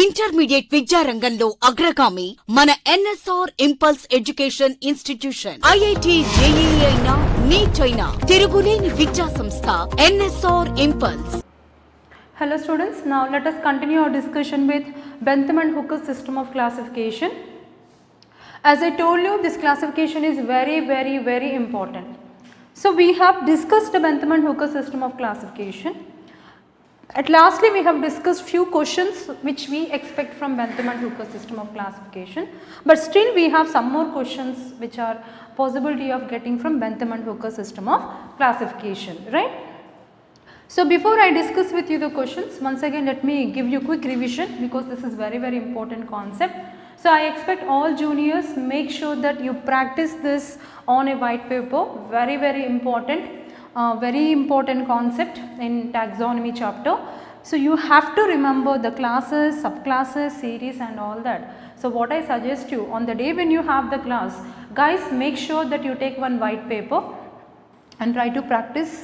Intermediate విద్యారంగంలో అగ్రగామి మన NSR impulse education institution. IIT JEE అయినా నీట్ అయినా తిరుగులేని విద్యా సంస్థ NSR impulse. Hello students, now let us continue our discussion with Bentham and Hooker system of classification. As I told you, this classification is very important. So we have discussed the Bentham and Hooker system of classification. At lastly we have discussed few questions which we expect from Bentham and Hooker system of classification, but still we have some more questions which are possibility of getting from Bentham and Hooker system of classification, right? So before I discuss with you the questions, once again let me give you quick revision because this is very important concept. So I expect all juniors make sure that you practice this on a white paper, very important concept in taxonomy chapter. So you have to remember the classes, subclasses, series and all that. So what I suggest you, on the day when you have the class, guys, make sure that you take one white paper and try to practice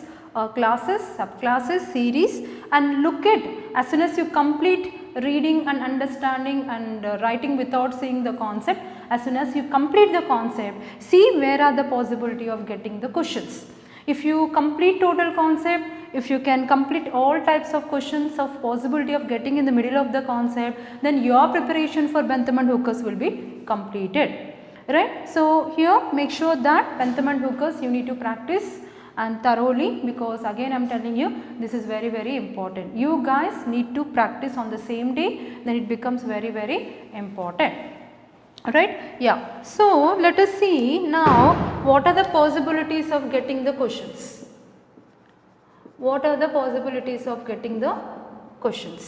classes, subclasses, series, and look at as soon as you complete reading and understanding and writing without seeing the concept, as soon as you complete the concept, see where are the possibility of getting the questions. If you complete total concept, if you can complete all types of questions of possibility of getting in the middle of the concept, then your preparation for Bentham and Hooker's will be completed, right? So here make sure that Bentham and Hooker's you need to practice and thoroughly, because again I am telling you this is very important. You guys need to practice on the same day, then it becomes very important, right? Yeah. So let us see now what are the possibilities of getting the questions. What are the possibilities of getting the questions?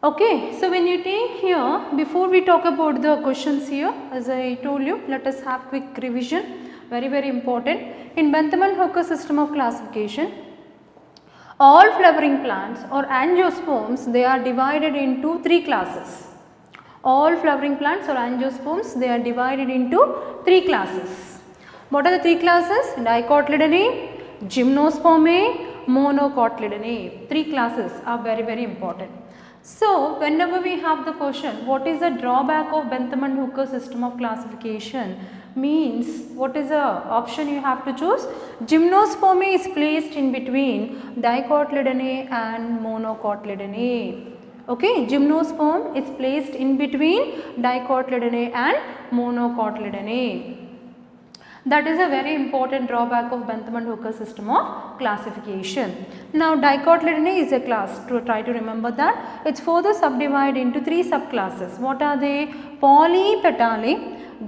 Okay, so when you take here, before we talk about the questions here, as I told you, let us have quick revision, very important. In Bentham and Hooker system of classification, all flowering plants or angiosperms, they are divided into three classes. All flowering plants or angiosperms, they are divided into three classes. What are the three classes? Dicotyledonnae, Gymnospermae, Monocotyledonnae. Three classes are very important. So whenever we have the question, what is the drawback of Bentham and Hooker system of classification, means what is the option you have to choose? Gymnospermae is placed in between Dicotyledonnae and Monocotyledonnae. Okay, gymnosperm is placed in between Dicotyledonnae and Monocotyledonnae. That is a very important drawback of Bentham and Hooker system of classification. Now Dicotyledonnae is a class, to try to remember that. It is further subdivided into three subclasses. What are they? Polypetalae,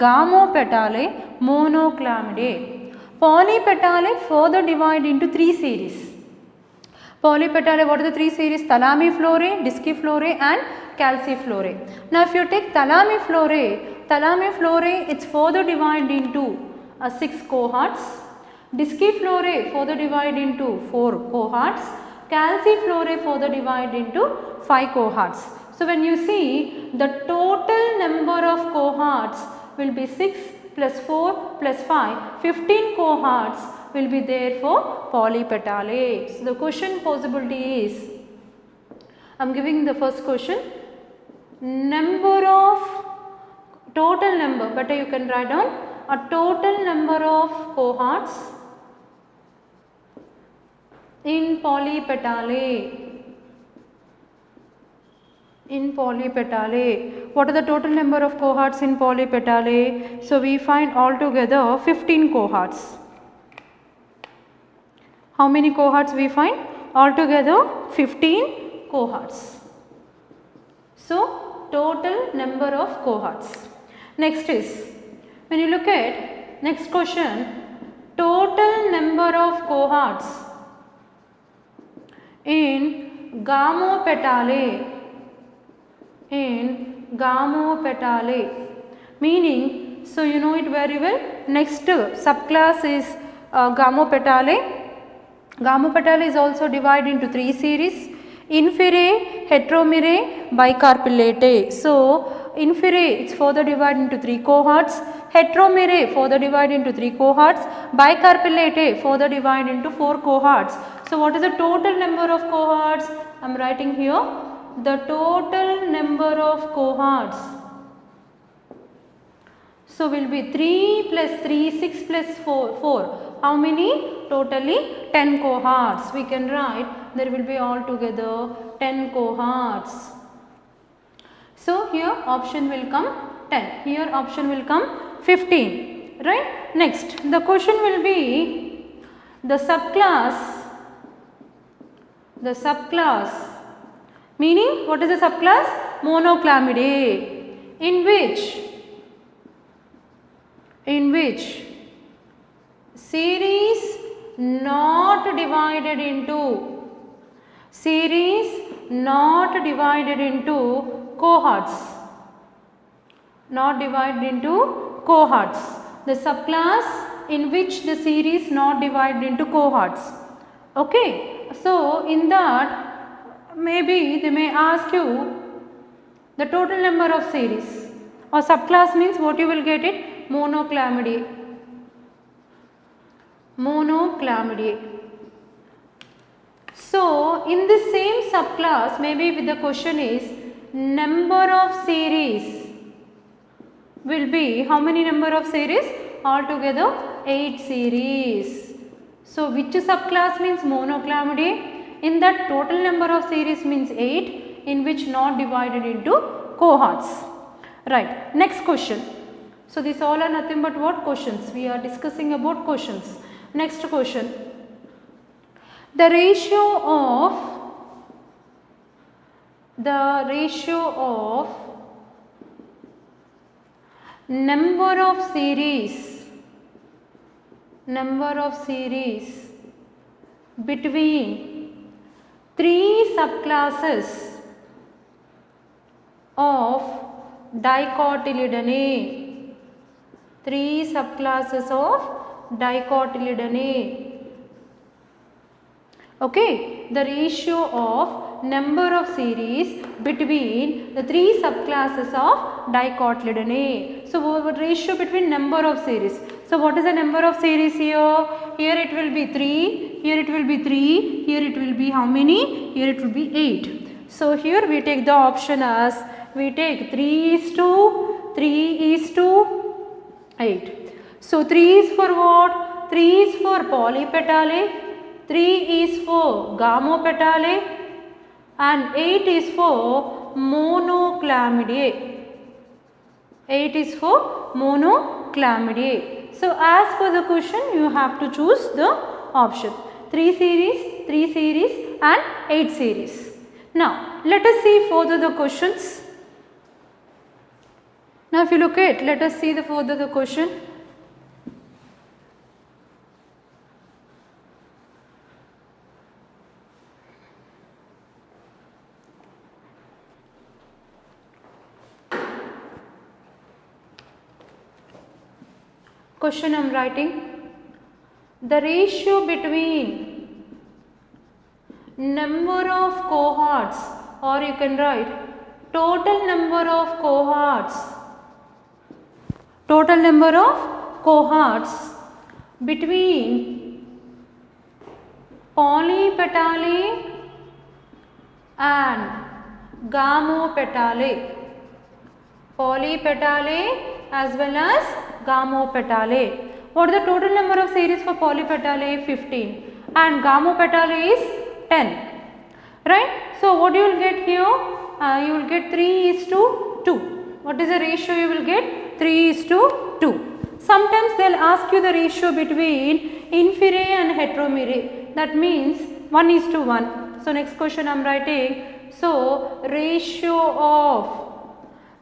Gamopetalae, Monoclamidae. Polypetalae further divided into three series. Polypetalae, what are the three series? Thalamiflorae, Disciflorae and Calciflorae. Now if you take Thalamiflorae, it's further divided into 6 cohorts. Disciflorae further divided into 4 cohorts. Calciflorae further divided into 5 cohorts. So when you see, the total number of cohorts will be 6 plus 4 plus 5, 15 cohorts will be there for Polypetalae. So the question possibility is, I am giving the first question, total number, better you can write down a total number of cohorts in Polypetalae. What are the total number of cohorts in Polypetalae? So we find altogether 15 cohorts. How many cohorts we find? Altogether 15 cohorts. So total number of cohorts. Next is, when you look at next question, total number of cohorts in Gamopetalae, meaning, so you know it very well. Next subclass is Gamopetalae. Gamopetalae is also divided into three series: Inferae, Heteromerae, Bicarpellatae. So Inferae, it's further divided into 3 cohorts. Heteromerae further divided into 3 cohorts. Bicarpellatae further divided into 4 cohorts. So what is the total number of cohorts? I am writing here the total number of cohorts. So will be 3 plus 3, 6 plus 4, 4. How many? Totally 10 cohorts. We can write there will be altogether 10 cohorts. So here option will come 10. Here option will come 15. Right? Next, the question will be the subclass. The subclass. Meaning, what is the subclass? Monoclamidae. In which series not divided into cohorts, not divided into cohorts. The subclass in which the series not divided into cohorts. Okay, so in that maybe they may ask you the total number of series, or subclass means what you will get it? Monoclamidae. So in the same subclass, maybe the question is number of series will be, how many number of series? Altogether 8 series. So which subclass means monoclamidae? In that total number of series means 8, in which not divided into cohorts. Right. Next question. So these all are nothing but what? Questions. We are discussing about questions. Next question. The ratio of number of series between 3 subclasses of dicotyledonate. 3 subclasses of dicotyledonate. Okay, the ratio of number of series between the 3 subclasses of dicotyledonate. So what ratio between number of series? So what is the number of series here? Here it will be 3, here it will be 3, here it will be how many? Here it will be 8. So here we take the option as, we take 3:8. So 3 is for what? 3 is for polypetalae, 3 is for gamopetalae, and 8 is for monoclamidae. 8 is for monoclamidae. So as per the question, you have to choose the option 3 series, 3 series and 8 series. Now let us see further the questions. Now if you look at, let us see the further the question. Question I am writing. The ratio between number of cohorts, or you can write total number of cohorts. Total number of cohorts between polypetalae and gamopetalae. Polypetalae as well as gamopetalae. What is the total number of series for polypetalae? 15, and gamopetalae is 10. Right? So what you will get here? You will get 3:2. What is the ratio you will get? 3:2. Sometimes they will ask you the ratio between inferior and heteromere. That means 1:1. So next question I am writing. So ratio of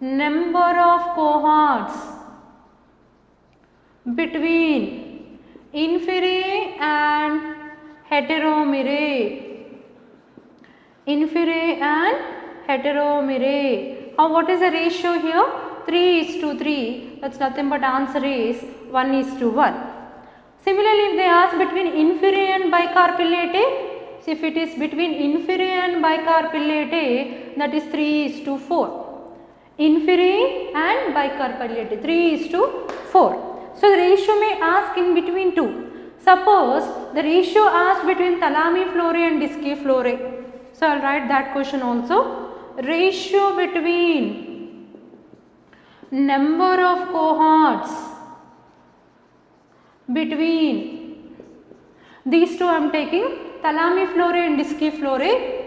number of cohorts between inferior and heteromere. Inferior and heteromere. What is the ratio here? 3:3. That's nothing but answer is 1:1. Similarly, if they ask between inferior and bicarpellate, so if it is between inferior and bicarpellate, that is 3:4. Inferior and bicarpellate 3:4. So the ratio may ask in between two. Suppose the ratio asked between thalamiflorae and disciflorae. So I will write that question also. ratio between number of cohorts between these two. I am taking Thalamiflorae and Disciflorae.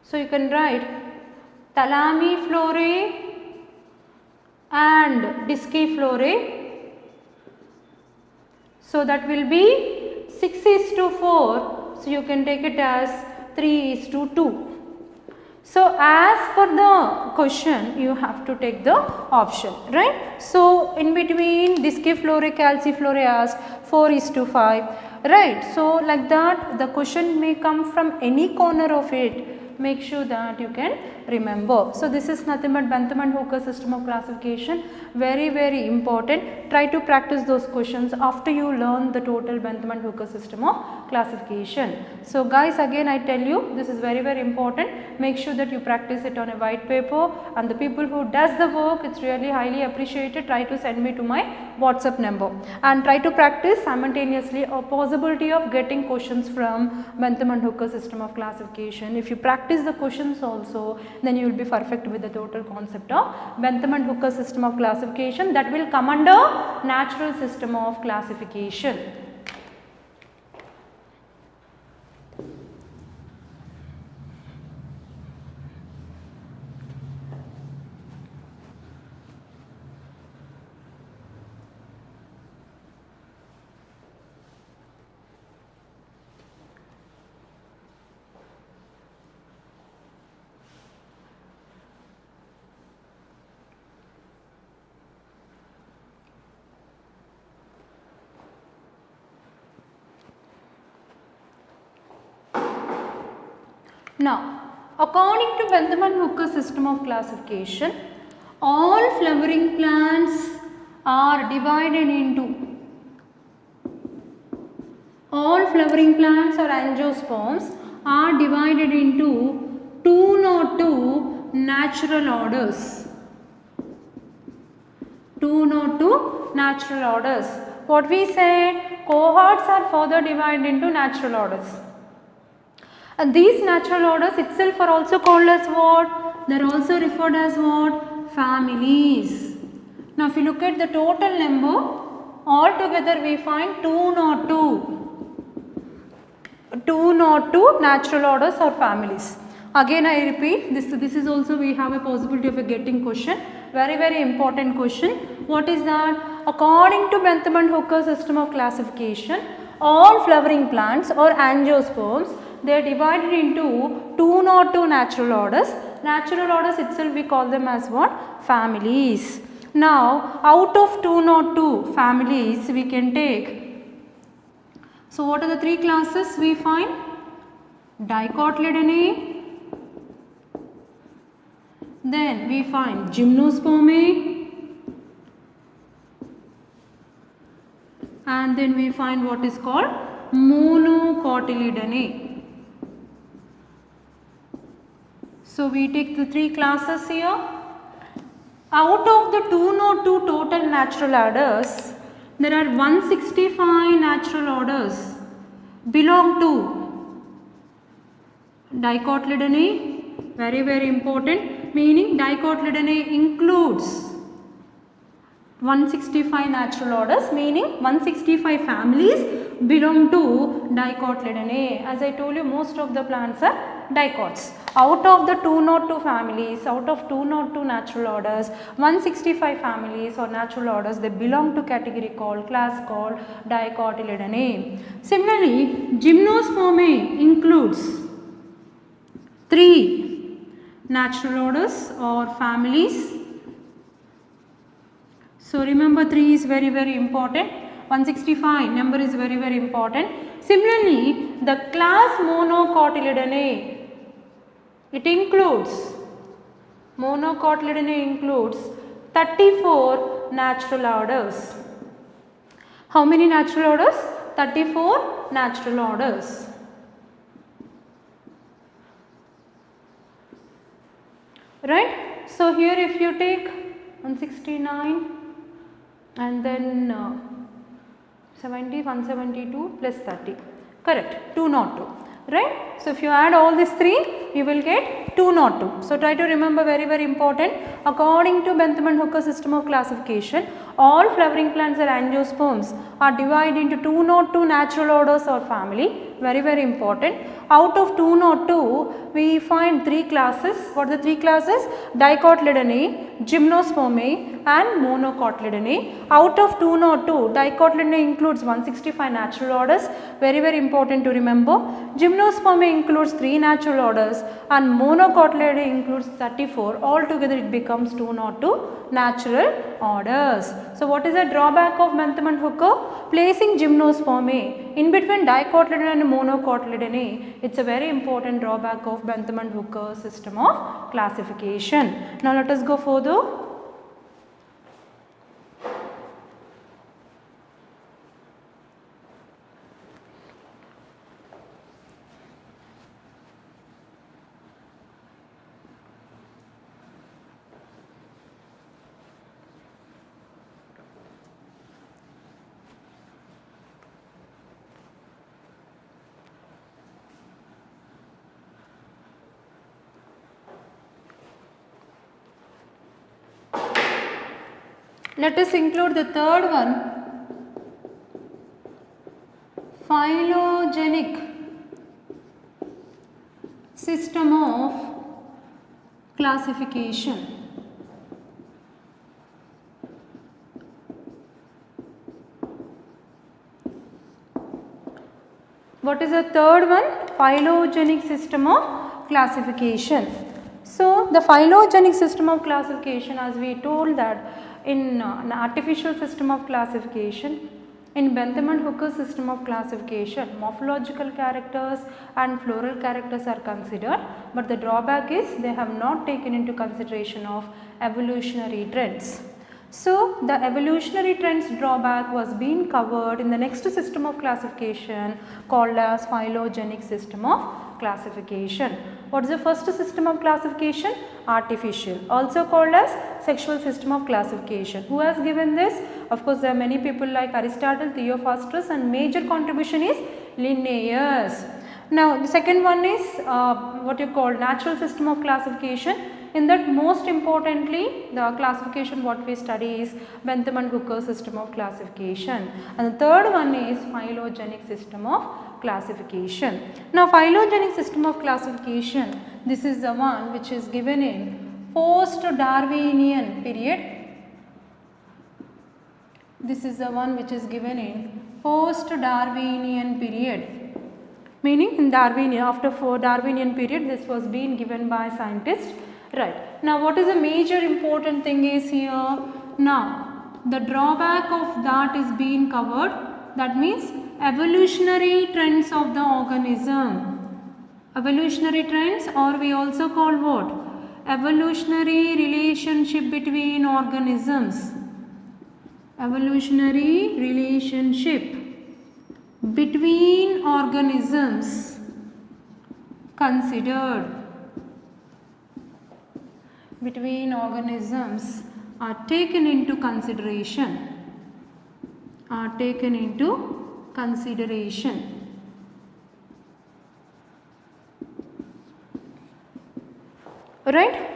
So you can write Thalamiflorae and Disciflorae. So that will be 6:4. So you can take it as 3:2. So as per the question you have to take the option, right? So in between Disciflorae, Calciflorae asked 4:5, right? So like that the question may come from any corner of it. Make sure that you can remember. So this is nothing but Bentham and Hooker system of classification. Very important. Try to practice those questions after you learn the total Bentham and Hooker system of classification. So guys, again I tell you, this is very important. Make sure that you practice it on a white paper, and the people who does the work, it's really highly appreciated. Try to send me to my WhatsApp number and try to practice simultaneously a possibility of getting questions from Bentham and Hooker system of classification. If you practice the questions also, then you will be perfect with the total concept of Bentham and Hooker system of classification, that will come under natural system of classification. Now, according to Bentham and Hooker system of classification, all flowering plants are divided into, all flowering plants or angiosperms are divided into 202 natural orders. 202 natural orders. What we said, cohorts are further divided into natural orders. And these natural orders itself are also called as what? They are also referred as what? Families. Now if you look at the total number, altogether we find 202 natural orders or families. Again I repeat, this is also we have a possibility of a getting question. Very important question. What is that? According to Bentham and Hooker system of classification, all flowering plants or angiosperms, they are divided into 202 natural orders. Natural orders itself we call them as what? Families. Now out of 202 families we can take, so what are the three classes we find? Dicotyledonnae, then we find Gymnospermae, and then we find what is called Monocotyledonnae. So we take the three classes here. Out of the 202 total natural orders, there are 165 natural orders belong to Dicotyledonnae. Very important, meaning Dicotyledonnae includes 165 natural orders, meaning 165 families belong to Dicotyledonnae. As I told you, most of the plants are dicots. Out of the 202 families, out of 202 natural orders, 165 families or natural orders, they belong to category called, class called Dicotyledonnae. Similarly, Gymnospermae includes 3 natural orders or families. So remember, 3 is very important. 165 number is very important. Similarly, the class Monocotyledonnae, it includes, Monocotyledonnae includes 34 natural orders. How many natural orders? 34 natural orders. Right? So here if you take 169 and then 70, 172 plus 30, correct, 202, right? So if you add all these three, you will get 202. So try to remember, very important. According to Bentham and Hooker system of classification, all flowering plants or angiosperms are divided into 202 natural orders or family. Very important. Out of 202, we find three classes. What are the three classes? Dicotyledonnae, Gymnospermae and Monocotyledonnae. Out of 202, Dicotyledonnae includes 165 natural orders. Very important to remember. Gymnospermae includes 3 natural orders and Monocotyledonnae includes 34. Altogether it becomes 202 natural orders. So what is the drawback of Bentham and Hooker? Placing Gymnospermae in between Dicotyledonnae and Monocotyledonnae, it's a very important drawback of Bentham and Hooker system of classification. Now let us go further. Let us include the third one, phylogenetic system of classification. What is the third one? Phylogenetic system of classification. So the phylogenetic system of classification, as we told that in an artificial system of classification, in Bentham and Hooker system of classification, morphological characters and floral characters are considered, but the drawback is they have not taken into consideration of evolutionary trends. So the evolutionary trends drawback was being covered in the next system of classification called as phylogenetic system of classification. What is the first system of classification? Artificial, also called as sexual system of classification. Who has given this? Of course, there are many people like Aristotle, Theophrastus, and major contribution is Linnaeus. Now the second one is what you call natural system of classification. In that, most importantly, the classification what we study is Bentham and Hooker system of classification, and the third one is phylogenetic system of classification. Now phylogenetic system of classification, this is the one which is given in post-Darwinian period. This is the one which is given in post-Darwinian period, meaning in Darwinian, after Darwinian period this was being given by scientists. Right. Now what is the major important thing is here? Now the drawback of that is being covered, that means evolutionary trends of the organism. Evolutionary trends, or we also call what? Evolutionary relationship between organisms. Evolutionary relationship between organisms considered. Between organisms are taken into consideration. Right?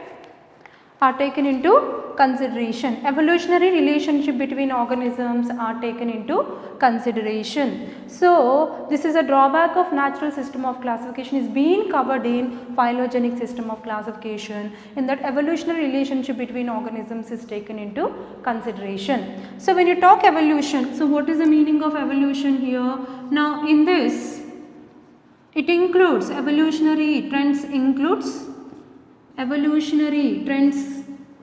Are taken into consideration. Evolutionary relationship between organisms are taken into consideration. So this is a drawback of natural system of classification is being covered in phylogenetic system of classification, in that evolutionary relationship between organisms is taken into consideration. So when you talk evolution, so what is the meaning of evolution here? Now in this, it includes evolutionary trends, evolutionary trends.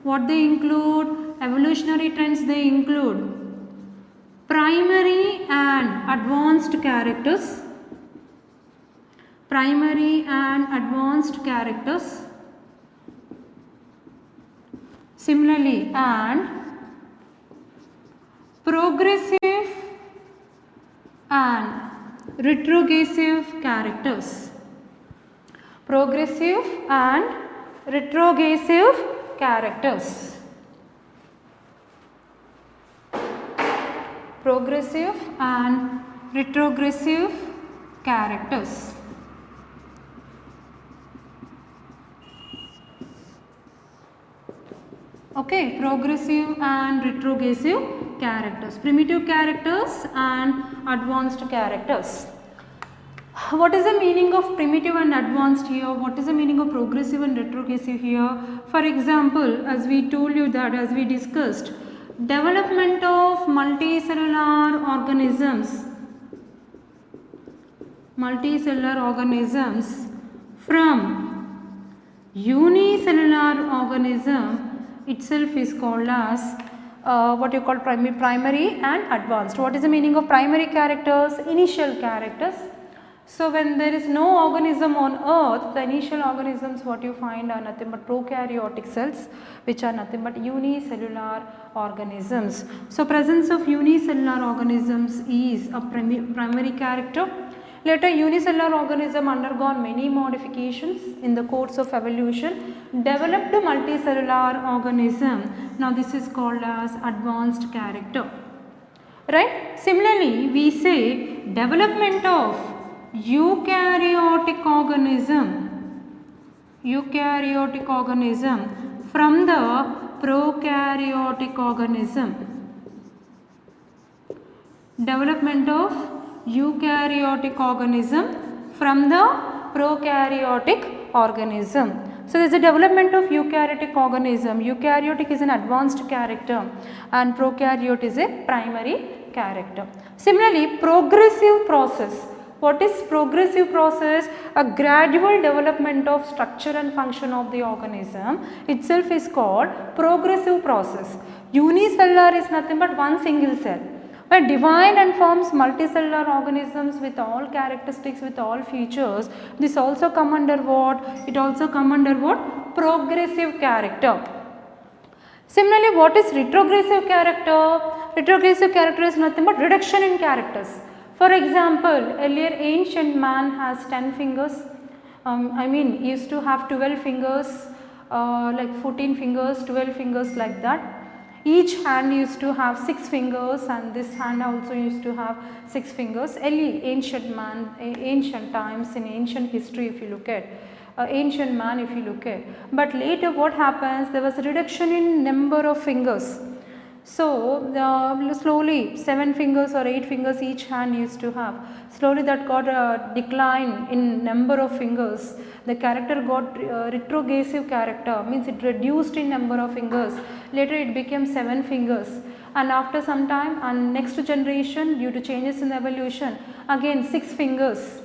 What they include? Evolutionary trends, they include primary and advanced characters. Similarly, and progressive and retrogressive characters. Progressive and retrogressive characters. Progressive and retrogressive characters. Okay, progressive and retrogressive characters, primitive characters and advanced characters. What is the meaning of primitive and advanced here? What is the meaning of progressive and retrogressive here? For example, as we told you that, as we discussed, development of multicellular organisms from unicellular organism itself is called as what you call primary and advanced. What is the meaning of primary characters? Initial characters. So when there is no organism on earth, the initial organisms what you find are nothing but prokaryotic cells, which are nothing but unicellular organisms. So presence of unicellular organisms is a primary character. Later unicellular organism undergone many modifications in the course of evolution, developed a multicellular organism. Now this is called as advanced character. Right? Similarly, we say development of eukaryotic organism from the prokaryotic organism. Development of eukaryotic organism from the prokaryotic organism. So there is a development of eukaryotic organism. Eukaryotic is an advanced character and prokaryote is a primary character. Similarly, progressive process. What is progressive process? A gradual development of structure and function of the organism itself is called progressive process. Unicellular is nothing but one single cell. But divine and forms multicellular organisms with all characteristics, with all features, this also come under what? It also come under what? Progressive character. Similarly, what is retrogressive character? Retrogressive character is nothing but reduction in characters. For example, earlier ancient man has 10 fingers, used to have 12 fingers, like 14 fingers, 12 fingers like that. Each hand used to have 6 fingers and this hand also used to have 6 fingers. Early ancient man, ancient times, in ancient history if you look at, ancient man if you look at. But later what happens, there was a reduction in number of fingers. So slowly 7 fingers or 8 fingers each hand used to have. Slowly that got a decline in number of fingers. The character got retrogressive character, means it reduced in number of fingers. Later it became 7 fingers and after some time and next generation due to changes in evolution again 6 fingers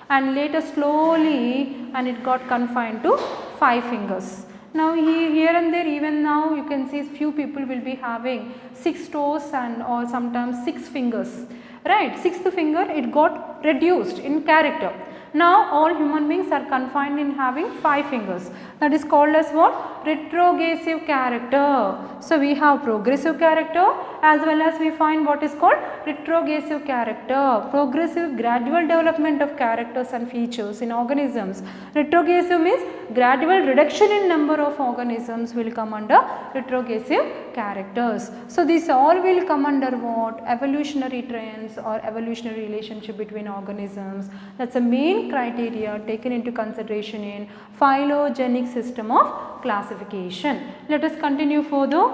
and later slowly and it got confined to 5 fingers. Now here and there even now you can see few people will be having 6 toes and or sometimes 6 fingers, right. 6th finger it got reduced in character. Now all human beings are confined in having 5 fingers. That is called as what? Retrogressive character. So we have progressive character as well as we find what is called retrogressive character. Progressive gradual development of characters and features in organisms. Retrogressive means gradual reduction in number of organisms will come under retrogressive characters. So these all will come under what? Evolutionary trends or evolutionary relationship between organisms. That's a main criteria taken into consideration in phylogenetic system of classification. Let us continue further.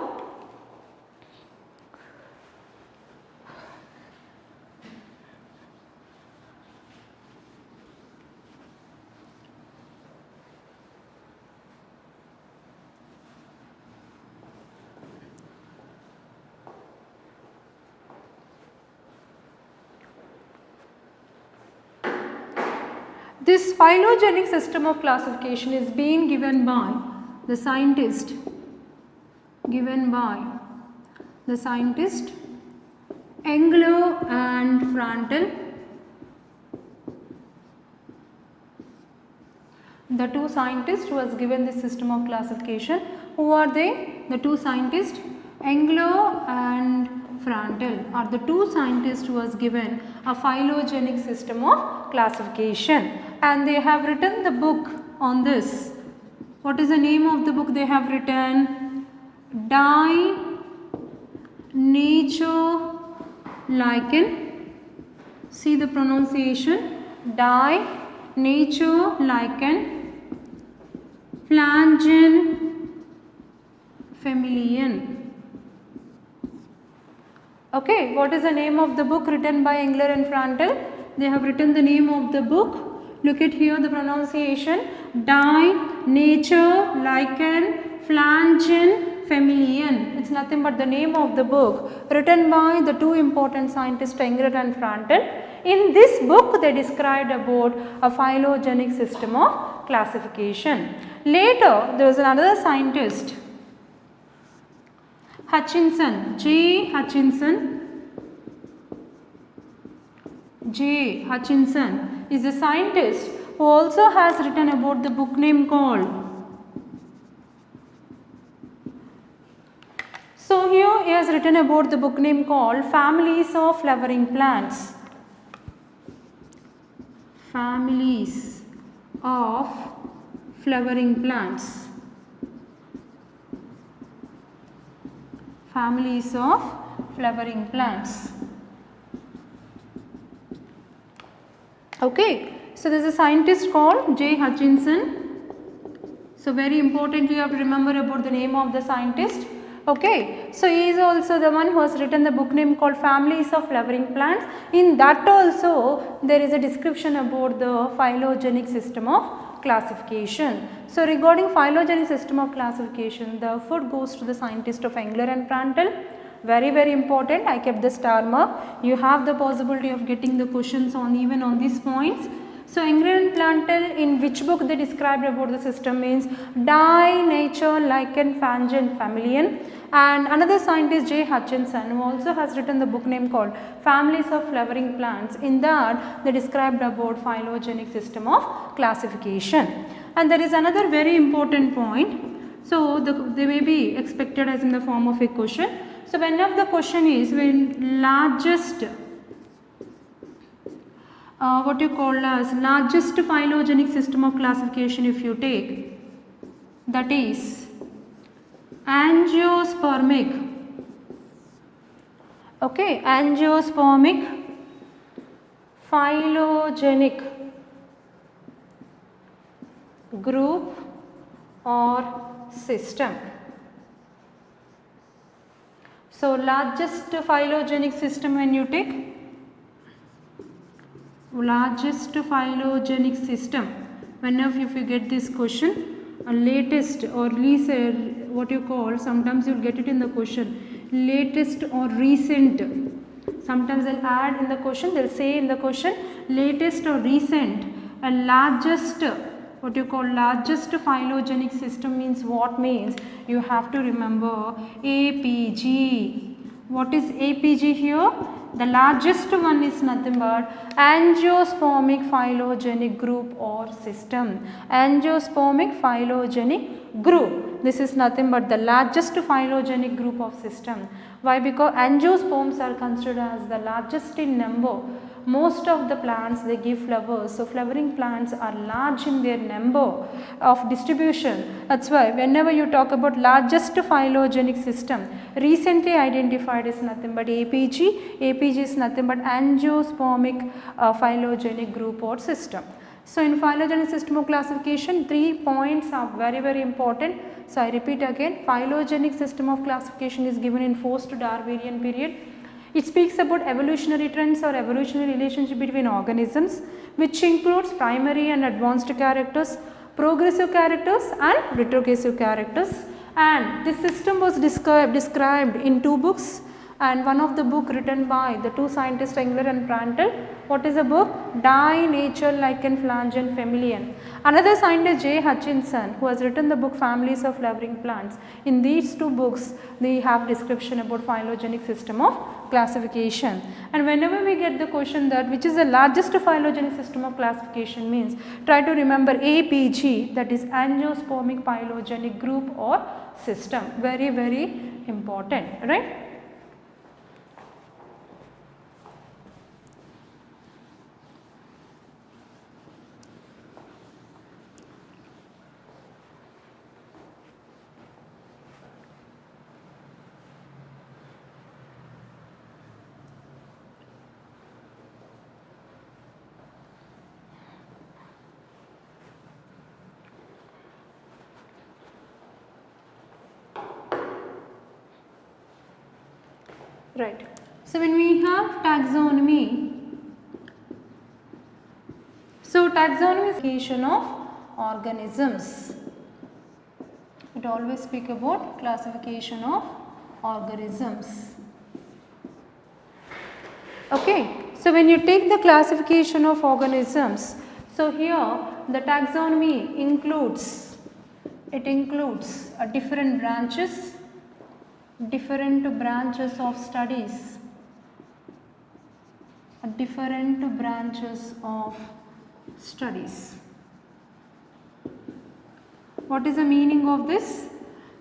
This phylogenetic system of classification is being given by the scientist, Engler and Frankel. The two scientists who has given this system of classification. Who are they? The two scientists Engler and Frankel are the two scientists who has given a phylogenetic system of classification and they have written the book on this. What is the name of the book they have written? Die Nature Lichen. See the pronunciation. Die Nature Lichen Flagen Familiae. Familian. Okay, what is the name of the book written by Engler and Frankel? They have written the name of the book. Look at here the pronunciation. Die, nature, lichen, flangen, familien. It's nothing but the name of the book written by the two important scientists Engler and Frankel. In this book they described about a phylogenetic system of classification. Later there was another scientist, Hutchinson, J. Hutchinson is a scientist who also has written about the book name called. So here he has written about the book name called Families of Flowering Plants. Families of Flowering Plants. Families of flowering plants. Okay, so there is a scientist called J. Hutchinson. So very important, you have to remember about the name of the scientist. Okay, so he is also the one who has written the book name called Families of Flowering Plants. In that also there is a description about the phylogenetic system of classification. So regarding phylogenetic system of classification, the foot goes to the scientist of Engler and Prandtl. Very important. I kept the star mark. You have the possibility of getting the questions on even on these points. So Engler and Prandtl, in which book they described about the system means Die, Nature, Lichen, Flangen, Familien. And another scientist J. Hutchinson, who also has written the book name called Families of Flowering Plants. In that they described about phylogenetic system of classification. And there is another very important point. So they may be expected as in the form of a question. So whenever the question is when largest what you call as largest phylogenetic system of classification if you take, that is angiospermic. Okay, angiospermic phylogenetic group or system. So largest phylogenetic system when you take largest phylogenetic system, whenever if you get this question, latest or least what you call, sometimes you will get it in the question, latest or recent. Sometimes they will add in the question, they will say in the question latest or recent. A largest, what you call largest phylogenetic system means what? Means you have to remember APG. What is APG here? The largest one is nothing but angiospermic phylogenetic group or system. Angiospermic phylogenetic group. This is nothing but the largest phylogenetic group of system. Why? Because angiosperms are considered as the largest in number. Most of the plants they give flowers, so flowering plants are large in their number of distribution. That's why whenever you talk about largest phylogenetic system, recently identified is nothing but APG. APG is nothing but angiospermic phylogenetic group or system. So in phylogenetic system of classification, 3 points are very important. So I repeat again, phylogenetic system of classification is given in post-Darwinian period. It speaks about evolutionary trends or evolutionary relationship between organisms, which includes primary and advanced characters, progressive characters and retrogressive characters. And this system was described in 2 books, and one of the book written by the 2 scientists Engler and Prandtl. What is the book? Die, Nature, Lichen, Flangen, Familien. Another scientist J. Hutchinson, who has written the book Families of Flowering Plants. In these 2 books they have description about phylogenetic system of classification. And whenever we get the question that which is the largest phylogenetic system of classification means, try to remember APG, that is angiospermic phylogenetic group or system. Very important, right? Right. So when we have taxonomy, so taxonomy is classification of organisms. It always speak about classification of organisms. Okay. So when you take the classification of organisms, so here the taxonomy includes, it includes different branches of studies, different branches of studies. What is the meaning of this?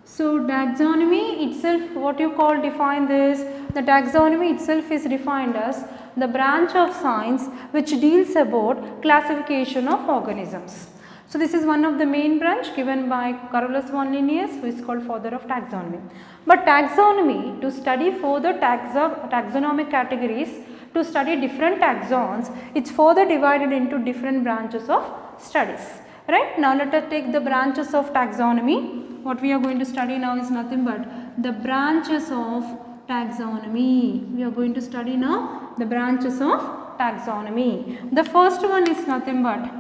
So taxonomy itself, what you call define this, the taxonomy itself is defined as the branch of science which deals about classification of organisms. So this is one of the main branch given by Carolus von Linnaeus, who is called father of taxonomy. But taxonomy, to study further taxonomic categories, to study different taxons, it's further divided into different branches of studies. Right. Now let us take the branches of taxonomy. What we are going to study now is nothing but the branches of taxonomy. We are going to study now the branches of taxonomy. The first one is nothing but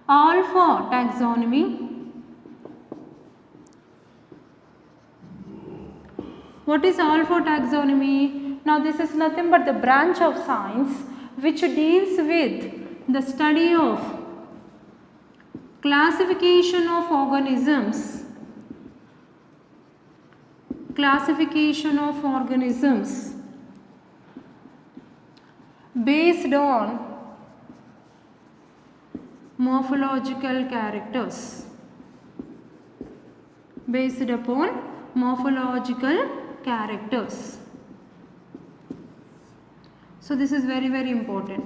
alpha taxonomy. What is alpha taxonomy? Now this is nothing but the branch of science which deals with the study of classification of organisms, based on morphological characters, based upon morphological characters. So this is very, very important.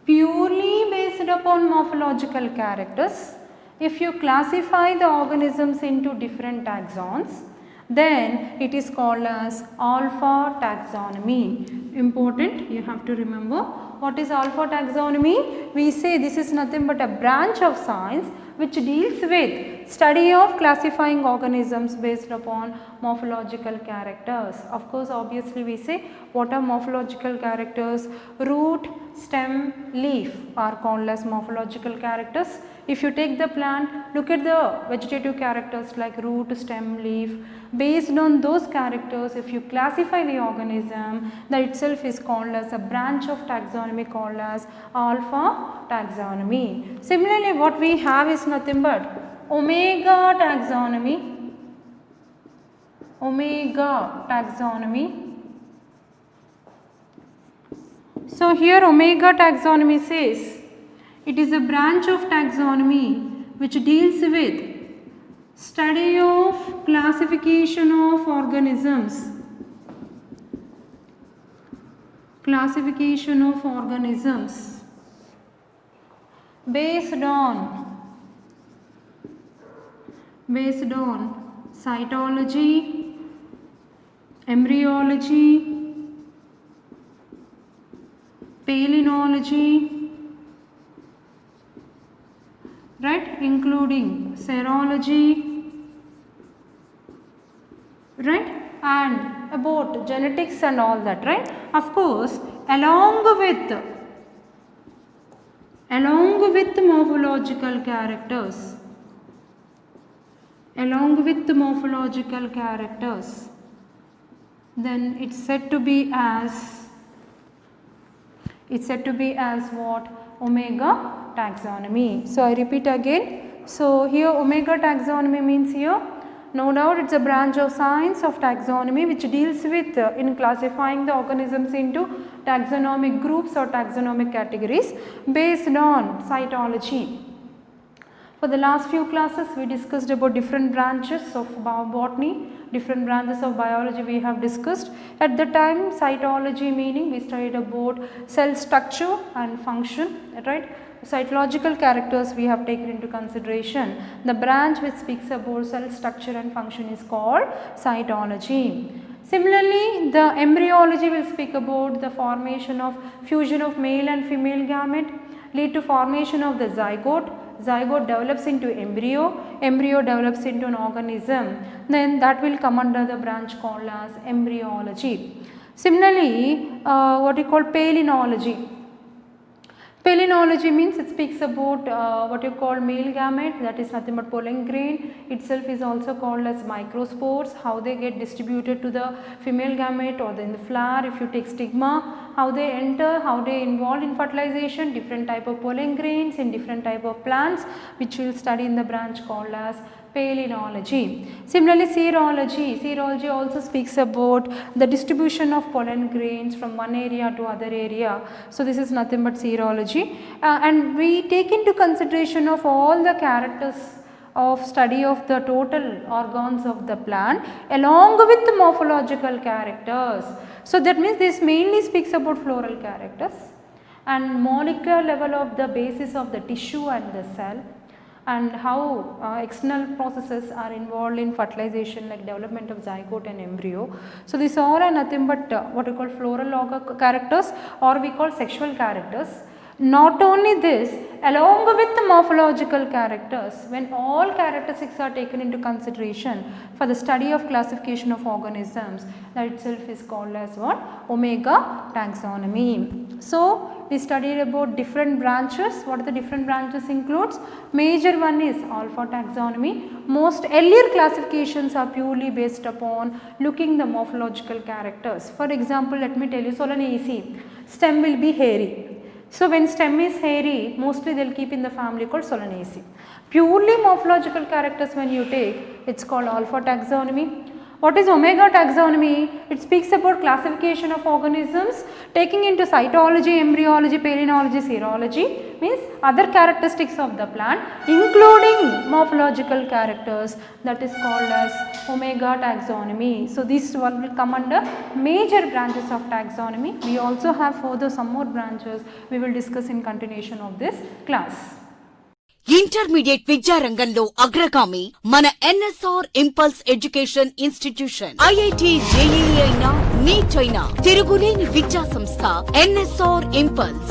Purely based upon morphological characters, if you classify the organisms into different taxons, then it is called as alpha taxonomy. Important, you have to remember. What is alpha taxonomy? We say this is nothing but a branch of science which deals with study of classifying organisms based upon morphological characters. Of course, obviously we say what are morphological characters? Root, stem, leaf are called as morphological characters. If you take the plant, look at the vegetative characters like root, stem, leaf. Based on those characters, if you classify the organism, that itself is called as a branch of taxonomy called as alpha taxonomy. Similarly, what we have is nothing but omega taxonomy. So here omega taxonomy says it is a branch of taxonomy which deals with study of classification of organisms, based on cytology, embryology, palynology, right, including serology, right, and about genetics and all that, right. Of course, along with morphological characters, then it's said to be as what? Omega taxonomy. So I repeat again. So here omega taxonomy means here, no doubt it's a branch of science of taxonomy which deals with in classifying the organisms into taxonomic groups or taxonomic categories based on cytology. For the last few classes we discussed about different branches of botany, different branches of biology we have discussed. At the time, cytology meaning we studied about cell structure and function, right. Cytological characters we have taken into consideration. The branch which speaks about cell structure and function is called cytology. Similarly, the embryology will speak about the formation of fusion of male and female gamete, lead to formation of the zygote, zygote develops into embryo, embryo develops into an organism, then that will come under the branch called as embryology. Similarly, what we call palynology. Palynology means it speaks about what you call male gamete, that is nothing but pollen grain itself is also called as microspores, how they get distributed to the female gamete or in the flower. If you take stigma, how they enter, how they involved in fertilization, different type of pollen grains in different type of plants, which we will study in the branch called as palynology. Similarly, serology. Serology also speaks about the distribution of pollen grains from one area to other area. So, this is nothing but serology, and we take into consideration of all the characters of study of the total organs of the plant along with the morphological characters. So, that means this mainly speaks about floral characters and molecular level of the basis of the tissue and the cell, and how external processes are involved in fertilization like development of zygote and embryo. So, these all are nothing but what we call floral characters, or we call sexual characters. Not only this, along with the morphological characters, when all characteristics are taken into consideration for the study of classification of organisms, that itself is called as what? Omega taxonomy. So, we studied about different branches. What are the different branches includes? Major one is alpha taxonomy. Most earlier classifications are purely based upon looking the morphological characters. For example, let me tell you, Solanaceae, stem will be hairy. So, when stem is hairy, mostly they will keep in the family called Solanaceae. Purely morphological characters when you take, it is called alpha taxonomy. What is omega taxonomy? It speaks about classification of organisms taking into cytology, embryology, palynology, serology, means other characteristics of the plant including morphological characters, that is called as omega taxonomy. So, this one will come under major branches of taxonomy. We also have further some more branches we will discuss in continuation of this class. Intermediate విద్యారంగంలో అగ్రగామి మన NSR impulse education institution. IIT JEE అయినా neat అయినా తిరుగులేని విద్యా సంస్థ NSR impulse.